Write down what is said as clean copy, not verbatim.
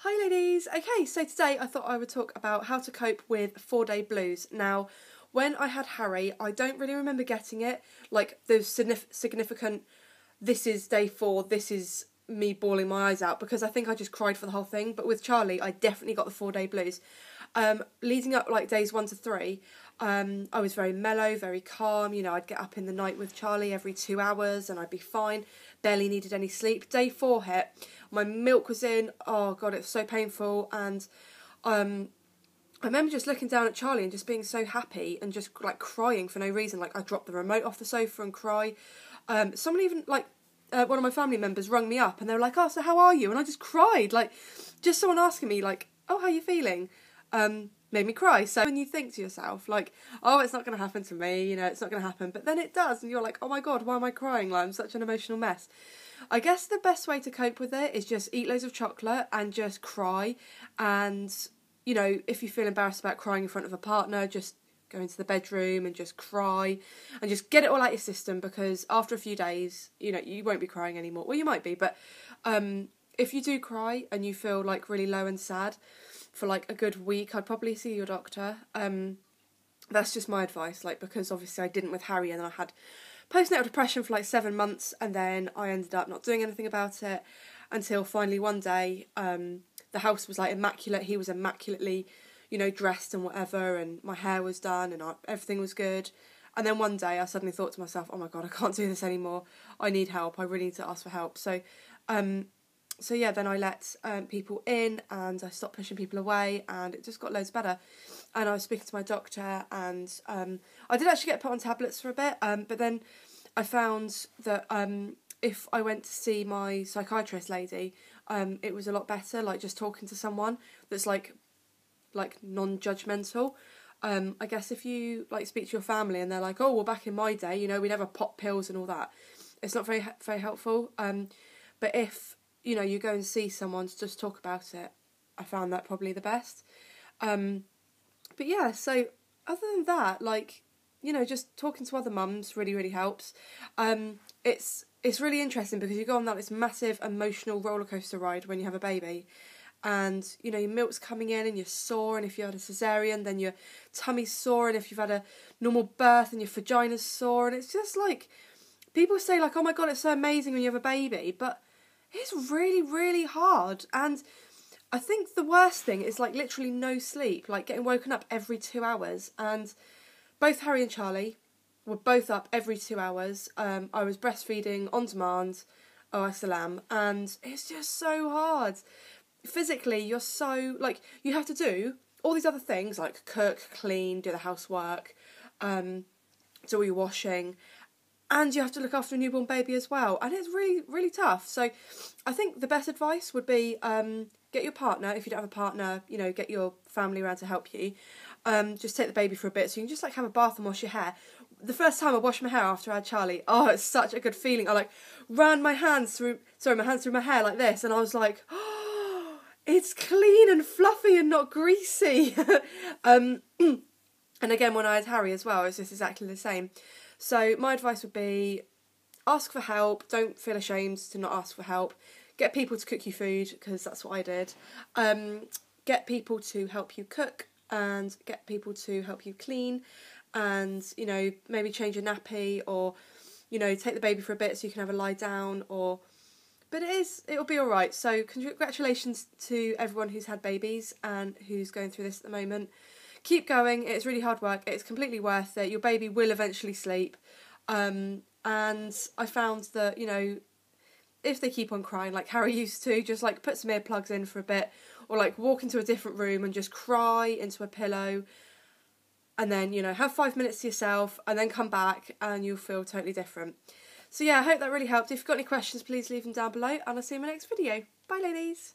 Hi ladies! Okay, so today I thought I would talk about how to cope with 4-day blues. Now, when I had Harry, I don't really remember getting it, like the significant, this is day 4, this is me bawling my eyes out, because I think I just cried for the whole thing. But with Charlie, I definitely got the 4-day blues. Leading up like days 1 to 3, I was very mellow, very calm. You know, I'd get up in the night with Charlie every 2 hours and I'd be fine. Barely needed any sleep. Day 4 hit. My milk was in. Oh God, it was so painful. And I remember just looking down at Charlie and just being so happy and just like crying for no reason. Like I dropped the remote off the sofa and cry. Someone even like one of my family members rung me up and they were like, "Oh, so how are you?" And I just cried. Like just someone asking me like, "Oh, how are you feeling?" Made me cry. So when you think to yourself like, oh, it's not going to happen to me, you know, it's not going to happen, but then it does and you're like, oh my God, why am I crying? Like I'm such an emotional mess. I guess the best way to cope with it is just eat loads of chocolate and just cry. And, you know, if you feel embarrassed about crying in front of a partner, just go into the bedroom and just cry and just get it all out your system, because after a few days, you know, you won't be crying anymore. Well, you might be, but if you do cry and you feel like really low and sad for like a good week, I'd probably see your doctor. That's just my advice, like, because obviously I didn't with Harry, and then I had postnatal depression for like 7 months, and then I ended up not doing anything about it until finally one day the house was like immaculate. He was immaculately, you know, dressed and whatever, and my hair was done and everything was good. And then one day I suddenly thought to myself, oh my God, I can't do this anymore. I need help. I really need to ask for help. So yeah, then I let people in and I stopped pushing people away, and it just got loads better. And I was speaking to my doctor, and I did actually get put on tablets for a bit, but then I found that if I went to see my psychiatrist lady, it was a lot better, like just talking to someone that's like non-judgmental. I guess if you like speak to your family and they're like, oh, well, back in my day, you know, we never pop pills and all that, it's not very helpful. But if, you know, you go and see someone to just talk about it, I found that probably the best. But yeah, so other than that, like, you know, just talking to other mums really, really helps. It's really interesting because you go on this massive emotional roller coaster ride when you have a baby, and you know your milk's coming in and you're sore, and if you had a cesarean then your tummy's sore, and if you've had a normal birth and your vagina's sore, and it's just like, people say like, oh my God, it's so amazing when you have a baby, but it's really, really hard. And I think the worst thing is like literally no sleep, like getting woken up every 2 hours. And both Harry and Charlie were both up every 2 hours. I was breastfeeding on demand, salam, and it's just so hard. Physically, you're so, like, you have to do all these other things, like cook, clean, do the housework, do all your washing, and you have to look after a newborn baby as well. And it's really, really tough. So I think the best advice would be get your partner. If you don't have a partner, you know, get your family around to help you. Just take the baby for a bit so you can just like have a bath and wash your hair. The first time I washed my hair after I had Charlie, oh, it's such a good feeling. I like ran my hands through my hair like this, and I was like, oh, it's clean and fluffy and not greasy. And again, when I had Harry as well, it's just exactly the same. So my advice would be ask for help. Don't feel ashamed to not ask for help. Get people to cook you food, because that's what I did. Get people to help you cook, and get people to help you clean, and, you know, maybe change your nappy, or, you know, take the baby for a bit so you can have a lie down, but it'll be all right. So congratulations to everyone who's had babies and who's going through this at the moment. Keep going. It's really hard work. It's completely worth it. Your baby will eventually sleep. And I found that, you know, if they keep on crying like Harry used to, just like put some earplugs in for a bit, or like walk into a different room and just cry into a pillow, and then, you know, have 5 minutes to yourself and then come back and you'll feel totally different. So yeah, I hope that really helped. If you've got any questions, please leave them down below, and I'll see you in my next video. Bye ladies.